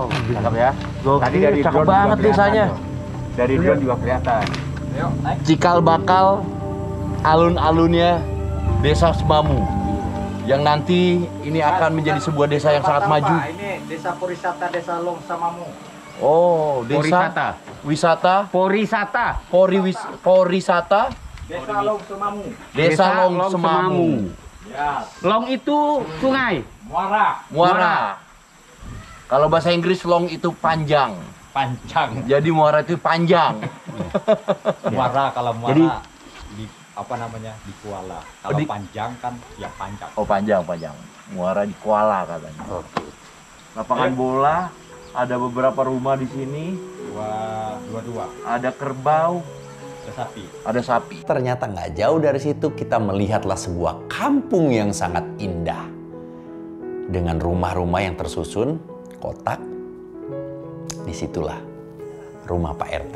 cakep ya. Tadi Gokil, dari cakep drone juga banget kelihatan desanya. tuh. Dari drone juga kelihatan. Cikal bakal alun-alunnya Desa Semamu yang nanti ini akan menjadi sebuah desa yang sangat maju. Ini desa pariwisata Desa Long Samamu. Oh, desa Porisata. wisata, Porisata. porisata, Desa Long Samamu. Desa Long Semamu. Ya, Long itu sungai. Muara. Muara. Kalau bahasa Inggris long itu panjang. Panjang. Jadi muara itu panjang. Muara kalau muara Jadi di apa namanya di Kuala. Kalau di- panjang kan ya panjang. Oh, panjang. Muara di Kuala katanya. Lapangan bola, ada beberapa rumah di sini, Dua. ada kerbau, Sapi. ada sapi. Ternyata nggak jauh dari situ kita melihatlah sebuah kampung yang sangat indah. Dengan rumah-rumah yang tersusun, kotak. Disitulah rumah Pak RT.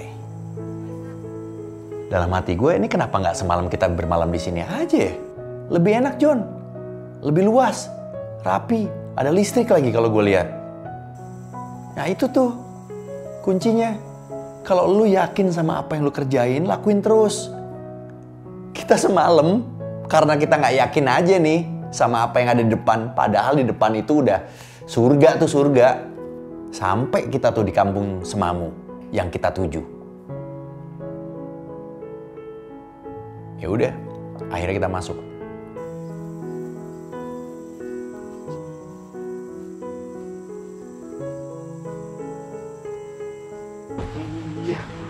Dalam hati gue, ini kenapa nggak semalam kita bermalam di sini aja ya? Lebih enak, John. Lebih luas, rapi, ada listrik lagi kalau gue lihat. Nah itu tuh kuncinya. Kalau lu yakin sama apa yang lu kerjain, lakuin terus. Kita semalam, karena kita nggak yakin aja nih sama apa yang ada di depan. Padahal di depan itu udah surga tuh surga. Sampai kita tuh di kampung Semamu yang kita tuju. Ya udah, akhirnya kita masuk.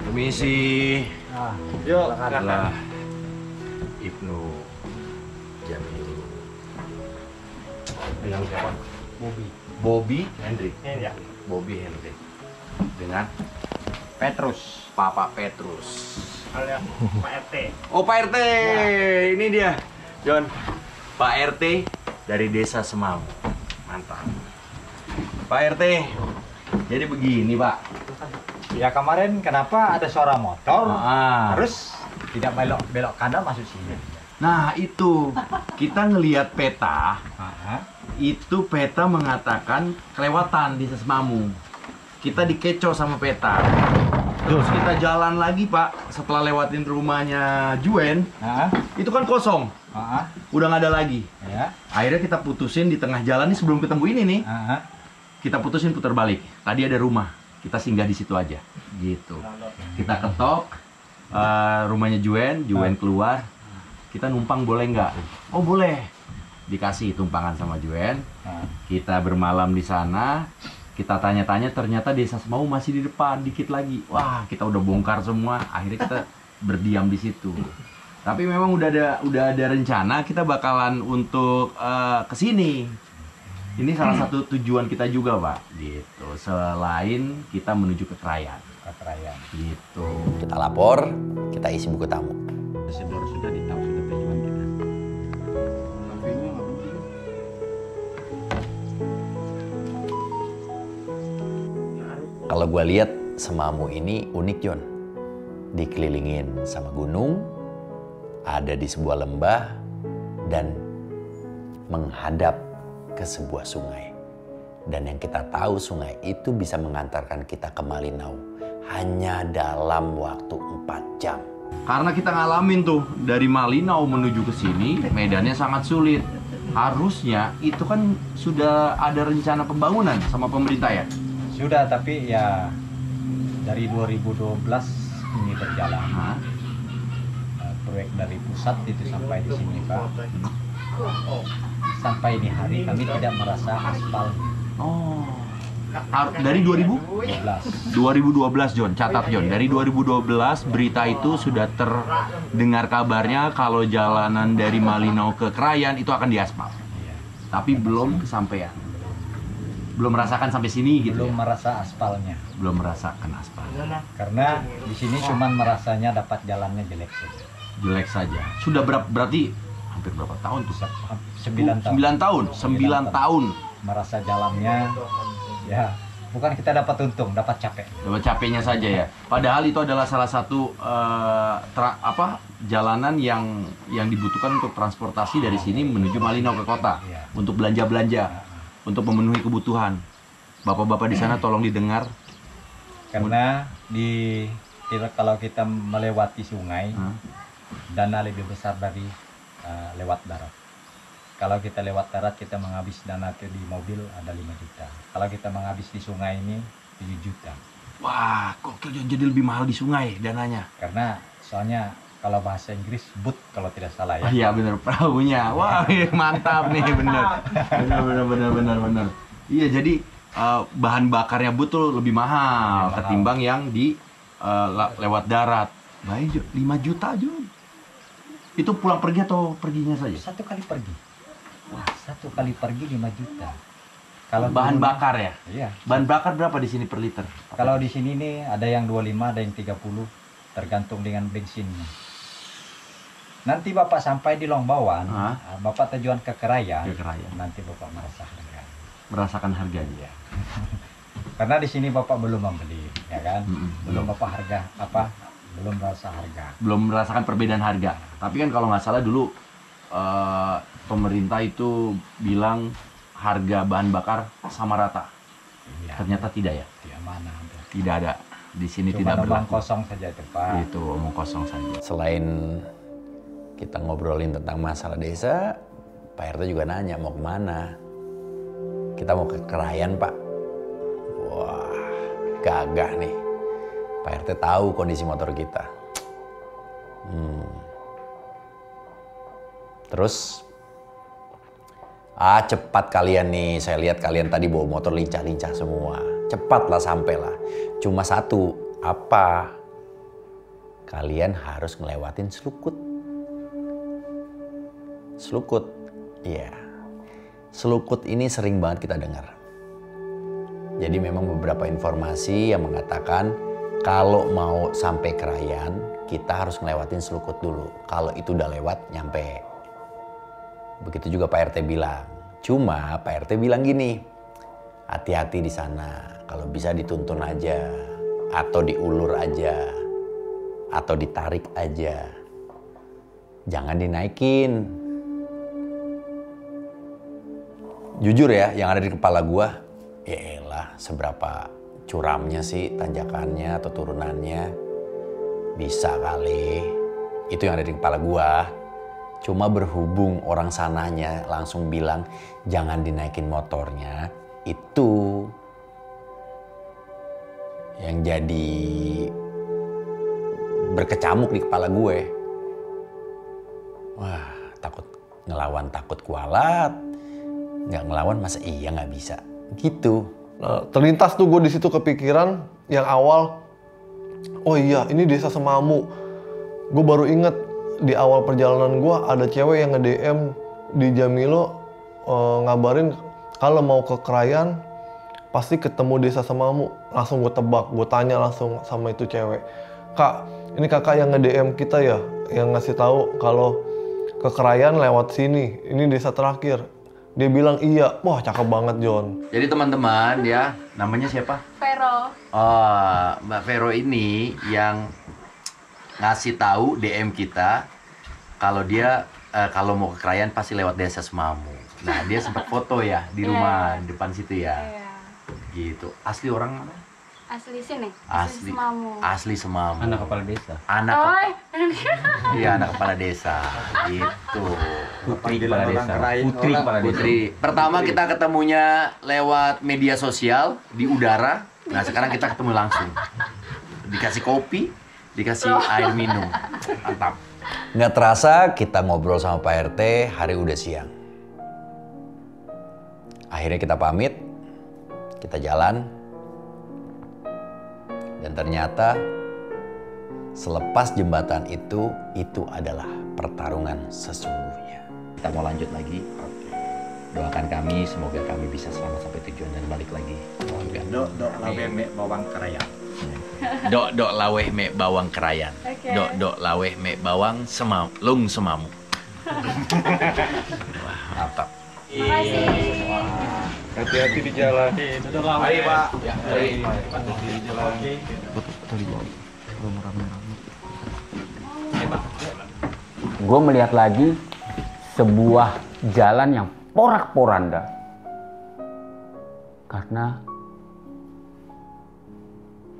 Permisi. Yuk, Adalah Ibnu Jamil. Dengan siapa? Bobby Hendrik. ya. Bobby Hendrik. Dengan Petrus. Papa Petrus. Alias Pak RT. Oh, Pak RT. Ini dia. John. Pak RT dari Desa Semamu. Mantap. Pak RT. Jadi begini, Pak. Ya kemarin kenapa ada suara motor? Ah. Terus tidak belok kanan masuk sini. Nah, itu. Kita ngelihat peta. Aha. Itu peta mengatakan kelewatan di Desa Semamu. Kita dikecoh sama peta. Terus kita jalan lagi, Pak. Setelah lewatin rumahnya Juen, Aha. itu kan kosong. Aha. Udah nggak ada lagi. Ya. Akhirnya kita putusin di tengah jalan nih sebelum ketemu ini nih. Aha. Kita putusin putar balik. Tadi ada rumah. Kita singgah di situ aja. Gitu. Kita ketok rumahnya Juen keluar. Kita numpang boleh nggak? Oh, boleh. Dikasih tumpangan sama Juen. Aha. Kita bermalam di sana. Kita tanya-tanya, ternyata Desa Semamu masih di depan, dikit lagi. Wah, kita udah bongkar semua. Akhirnya kita berdiam di situ. Tapi memang udah ada rencana kita bakalan untuk ke sini. Ini salah satu tujuan kita juga, Pak. Gitu. Selain kita menuju ke Krayan. Keterayaan. Gitu. Kita lapor, kita isi buku tamu. Sebelum sudah ditahu sudah tujuan kita. Kalau gue lihat Semamu ini unik, John. Dikelilingin sama gunung, ada di sebuah lembah, dan menghadap ke sebuah sungai. Dan yang kita tahu sungai itu bisa mengantarkan kita ke Malinau hanya dalam waktu 4 jam. Karena kita ngalamin tuh dari Malinau menuju ke sini, medannya sangat sulit. Harusnya itu kan sudah ada rencana pembangunan sama pemerintah ya? Sudah, tapi ya dari 2012 ini berjalan. Hah? Proyek dari pusat itu sampai di sini, Pak. Sampai ini hari kami tidak merasa aspal Oh. Dari 2012 John, catat John. Dari 2012 berita itu sudah terdengar kabarnya kalau jalanan dari Malinau ke Krayan itu akan diaspal. Tapi belum kesampaian. Belum merasakan sampai sini gitu. belum Ya? merasa aspalnya. Belum merasakan aspal. Karena di sini cuman merasanya dapat jalannya jelek saja. Jelek saja. Sudah berarti hampir berapa tahun tuh? 9 tahun. 9 tahun. 9 tahun. Merasa jalannya ya bukan kita dapat untung, dapat capek. Dapat capeknya saja ya. Padahal itu adalah salah satu jalanan yang dibutuhkan untuk transportasi dari sini menuju Malinau ke kota Iya. untuk belanja-belanja, untuk memenuhi kebutuhan. Bapak-bapak di sana tolong didengar. Karena kalau kita melewati sungai, dana lebih besar dari lewat darat. Kalau kita lewat darat, kita menghabis dana itu di mobil ada 5 juta. Kalau kita menghabis di sungai ini 7 juta. Wah, kok jadi lebih mahal di sungai dananya? Karena soalnya kalau bahasa Inggris boat kalau tidak salah ya. Iya bener, perahunya. Wah, mantap nih, bener. Bener. Iya, jadi bahan bakarnya boat tuh lebih mahal ketimbang yang di lewat darat. Baik, 5 juta aja. Itu pulang pergi atau perginya saja? Satu kali pergi. Wah, 1 kali pergi 5 juta. Kalau bahan bakar ya? Iya. Bahan bakar berapa di sini per liter? Kalau di sini nih ada yang 25, ada yang 30, tergantung dengan bensinnya. Nanti Bapak sampai di Longbawan, Bapak tujuan ke Kerayan. Nanti Bapak merasakan harganya. Karena di sini Bapak belum membeli, ya kan? Belum Bapak belum merasa harga. Belum merasakan perbedaan harga. Tapi kan kalau nggak salah dulu pemerintah itu bilang harga bahan bakar sama rata. Iya. Ternyata tidak ya? Tidak ada. Di sini cuma tidak berlaku. Omong kosong saja itu, Pak. Itu omong kosong saja. Selain kita ngobrolin tentang masalah desa, Pak RT juga nanya mau kemana. Kita mau ke Kerayan, Pak. Wah, gagah nih. Pak RT tahu kondisi motor kita. Terus, cepat kalian nih. Saya lihat kalian tadi bawa motor lincah-lincah semua. Cepatlah sampailah. Cuma satu, apa? Kalian harus ngelewatin Selukut. Selukut, iya. Selukut ini sering banget kita dengar. Jadi memang beberapa informasi yang mengatakan kalau mau sampai Kerayan, kita harus ngelewatin Selukut dulu. Kalau itu udah lewat, nyampe. Begitu juga Pak RT bilang. Cuma Pak RT bilang gini, hati-hati di sana. Kalau bisa dituntun aja, atau diulur aja, atau ditarik aja. Jangan dinaikin. Jujur ya, yang ada di kepala gua, ya elah seberapa curamnya sih tanjakannya atau turunannya. Bisa kali. Itu yang ada di kepala gua. Cuma berhubung orang sananya langsung bilang jangan dinaikin motornya, itu yang jadi berkecamuk di kepala gue. Wah, takut ngelawan takut kualat, nggak ngelawan masa iya nggak bisa, gitu. Nah, terlintas tuh gue di situ kepikiran yang awal, oh iya ini desa Semamu. Gue baru inget di awal perjalanan gue ada cewek yang nge-DM di Jamilo ngabarin kalau mau ke Kerayan pasti ketemu desa Semamu. Langsung gue tebak, gue tanya langsung sama itu cewek, Kak, ini kakak yang nge-DM kita ya, yang ngasih tahu kalau ke Kerayan lewat sini, ini desa terakhir. Dia bilang iya, wah cakep banget John. Jadi teman-teman ya, namanya siapa? Vero. Oh, Mbak Vero ini yang ngasih tahu DM kita kalau dia kalau mau ke Kerayan pasti lewat desa Semamu. Nah dia sempat foto ya di rumah depan situ ya. Gitu. Asli orang mana? Asli sini. Asli Semamu. Asli Semamu. Anak kepala desa. Iya anak kepala desa. Gitu. Putri kepala desa. Putri. Pertama kita ketemunya lewat media sosial di udara. Nah sekarang kita ketemu langsung. Dikasih kopi, dikasih air minum. Mantap. Nggak terasa kita ngobrol sama Pak RT, hari udah siang. Akhirnya kita pamit, kita jalan. Dan ternyata selepas jembatan itu adalah pertarungan sesungguhnya. Kita mau lanjut lagi. Doakan kami, semoga kami bisa selamat sampai tujuan dan balik lagi. Dok lawe mek bawang Kerayan. Dok laweh me bawang Kerayan. Dok laweh me bawang lung Semamu. Wah, mantap. Makasih. Hati-hati di jalan. Ayo Pak. Ya, Hati-hati di jalan. Gue melihat lagi sebuah jalan yang porak-poranda. Karena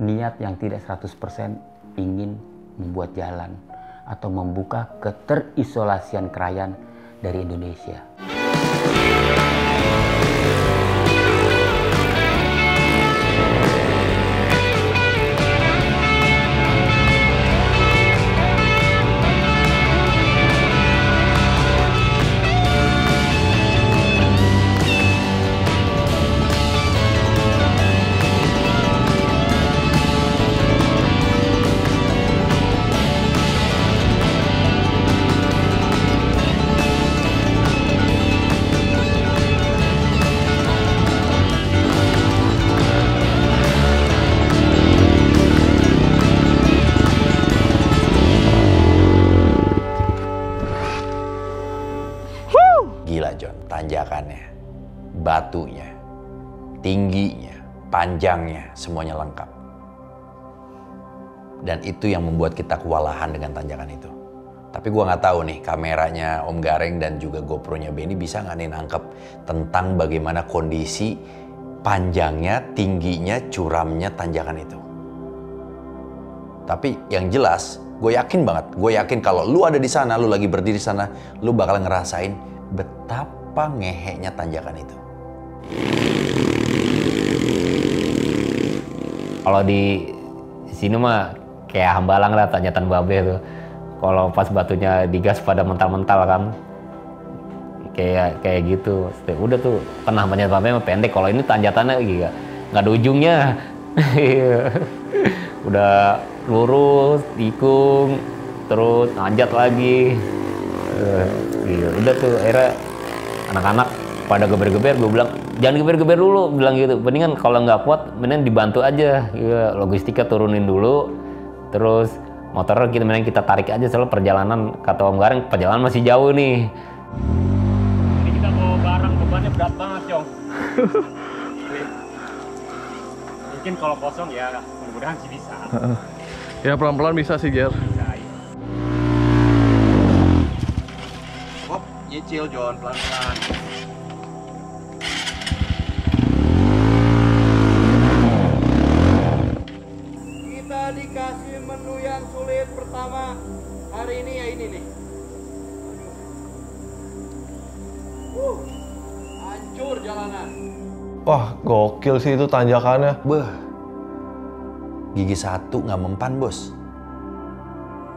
niat yang tidak 100% ingin membuat jalan atau membuka keterisolasian krayan dari Indonesia. Gila John, tanjakannya, batunya, tingginya, panjangnya, semuanya lengkap. Dan itu yang membuat kita kewalahan dengan tanjakan itu. Tapi gua nggak tahu nih, kameranya Om Gareng dan juga GoPro-nya Benny bisa nggak nih nangkep tentang bagaimana kondisi panjangnya, tingginya, curamnya tanjakan itu. Tapi yang jelas, gue yakin banget, gue yakin kalau lu ada di sana, lu lagi berdiri di sana, lu bakal ngerasain betapa ngeheknya tanjakan itu. Kalau di sini mah kayak Hambalang lah, tanjatan Babe tuh. Kalau pas batunya digas pada mental-mental kan, kayak gitu. Udah tuh pernah tanjatan Babe mah pendek. Kalau ini tanjatannya nggak ada ujungnya. Udah lurus, tikung, terus nanjat lagi. Udah tuh akhirnya anak-anak pada geber-geber, gue bilang jangan geber-geber dulu, bilang gitu. Mendingan kalau nggak kuat, mendingan dibantu aja. Ya, logistika turunin dulu, terus motor kita tarik aja. Soalnya perjalanan kata Om Gareng, perjalanan masih jauh nih. Ini kita bawa barang, bebannya berat banget, Cong. Mungkin kalau kosong ya mudah-mudahan sih bisa. Ya pelan-pelan bisa sih, Ger. Hop, nyicil John, pelan-pelan. Kita dikasih menu yang sulit pertama hari ini ya ini nih. Hancur jalanan. Wah, gokil sih itu tanjakannya. Beuh, gigi satu nggak mempan bos.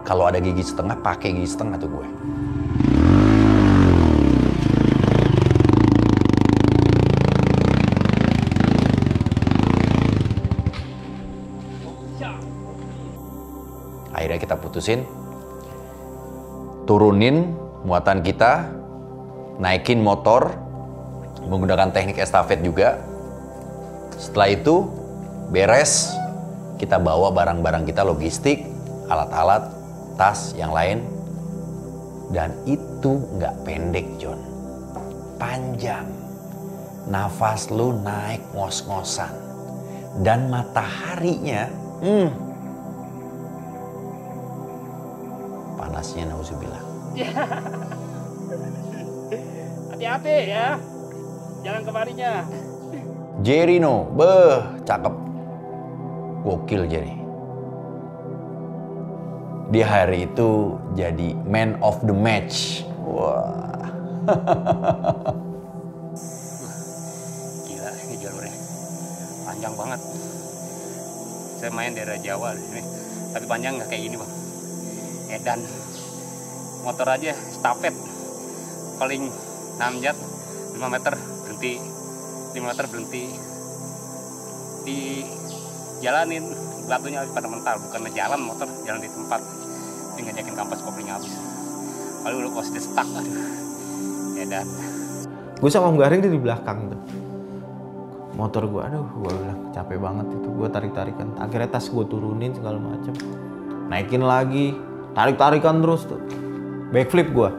Kalau ada gigi setengah, pakai gigi setengah tuh gue. Akhirnya kita putusin, turunin muatan kita, naikin motor, menggunakan teknik estafet juga. Setelah itu beres, kita bawa barang-barang kita, logistik, alat-alat, tas, yang lain. Dan itu nggak pendek, John. Panjang. Nafas lu naik ngos-ngosan. Dan mataharinya, panasnya nauzubillah. Hati-hati ya, jalan kemarinya. Jerino, beuh, cakep. Gokil Jerry. Di hari itu jadi man of the match. Wah. Gila, ini jalurnya panjang banget. Saya main daerah Jawa di sini, tapi panjang nggak kayak gini bang. Edan, motor aja stafet, paling 6 jat, 5 meter berhenti, 5 meter berhenti. Dijalanin, batunya pada mental, bukan jalan motor, jalan di tempat. Ini ngajakin kampas koplingnya habis. Lalu udah posisi stuck, aduh. Edan. Gue sama Om Gareng di belakang tuh. Motor gue, aduh, gue bilang capek banget itu. Gue tarik-tarikan. Akhirnya tas gue turunin segala macem. Naikin lagi, tarik-tarikan terus tuh. Backflip gue.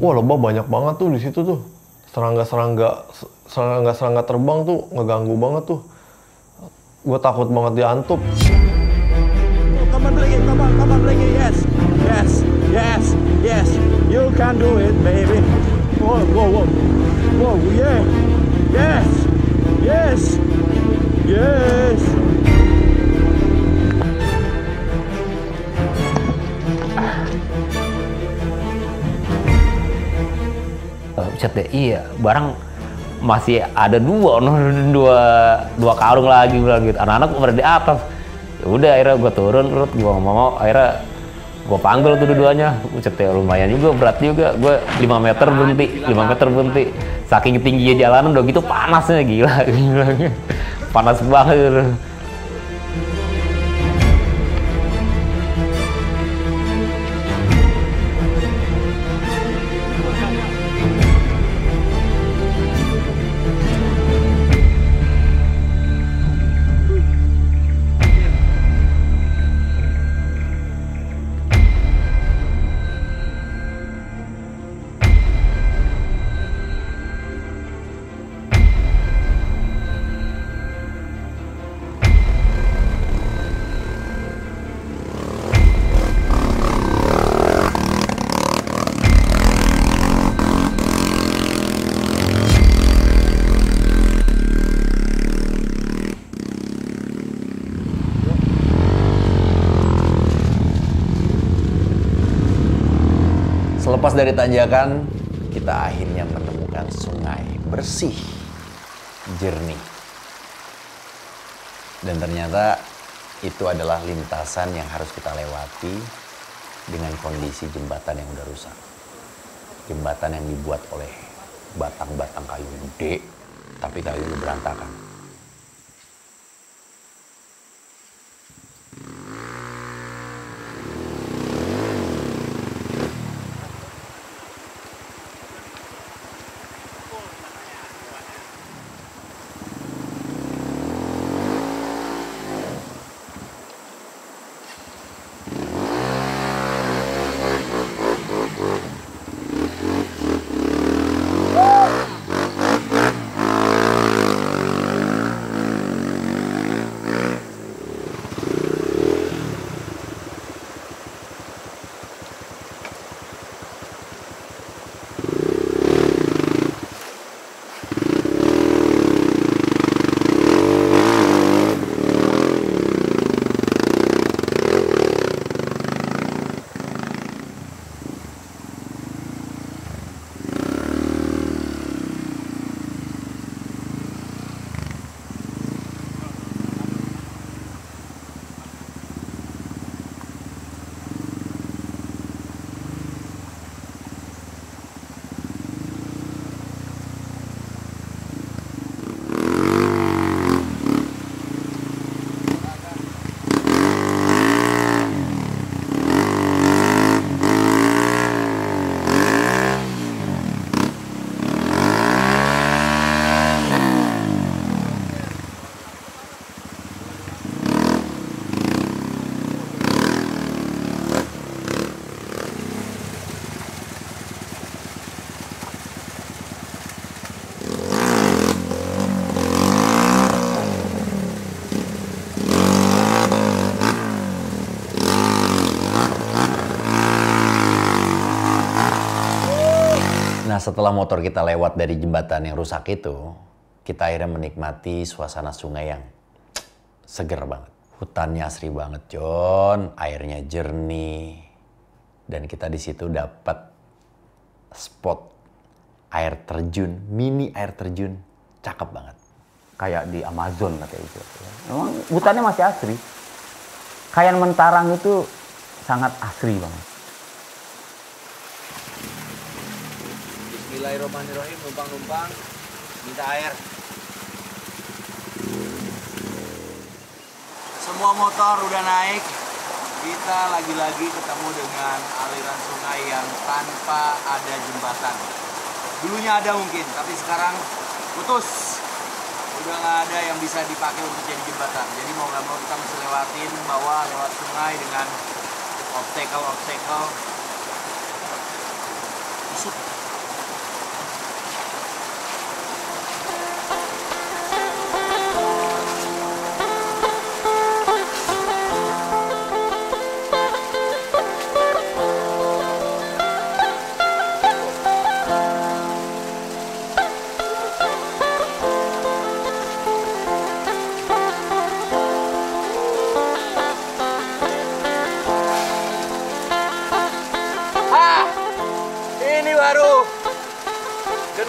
Wah, lebah banyak banget tuh di situ tuh. serangga terbang tuh ngeganggu banget tuh. Gue takut banget diantup. Come on, Blackie, come on, Blackie, yes, you can do it, baby. Whoa, yeah, yes. Buset deh, iya, barang masih ada dua karung lagi bilang gitu. Anak-anak pada di atas. Ya udah, akhirnya gue turun, gue mau, akhirnya gue panggil tuh dua-duanya. Buset deh, lumayan juga, berat juga. Gue 5 meter berhenti. Saking tingginya jalanan udah gitu panasnya, gila. Panas banget gitu. Selepas dari tanjakan, kita akhirnya menemukan sungai bersih, jernih. Dan ternyata itu adalah lintasan yang harus kita lewati dengan kondisi jembatan yang udah rusak. Jembatan yang dibuat oleh batang-batang kayu gede, tapi kayunya berantakan. Nah, setelah motor kita lewat dari jembatan yang rusak itu, kita akhirnya menikmati suasana sungai yang seger banget. Hutannya asri banget, John. Airnya jernih. Dan kita di situ dapat spot air terjun, mini air terjun. Cakep banget. Kayak di Amazon kayak itu. Memang hutannya masih asri. Kayak Mentarang itu sangat asri banget. Bismillahirrahmanirrahim, numpang-numpang, minta air. Semua motor udah naik, kita lagi-lagi ketemu dengan aliran sungai yang tanpa ada jembatan. Dulunya ada mungkin, tapi sekarang putus. Udah nggak ada yang bisa dipakai untuk jadi jembatan. Jadi mau nggak mau kita mesti lewatin bawah lewat sungai dengan obstacle.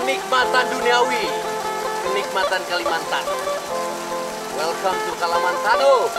kenikmatan duniawi, kenikmatan Kalimantan. Welcome to Kalamantano.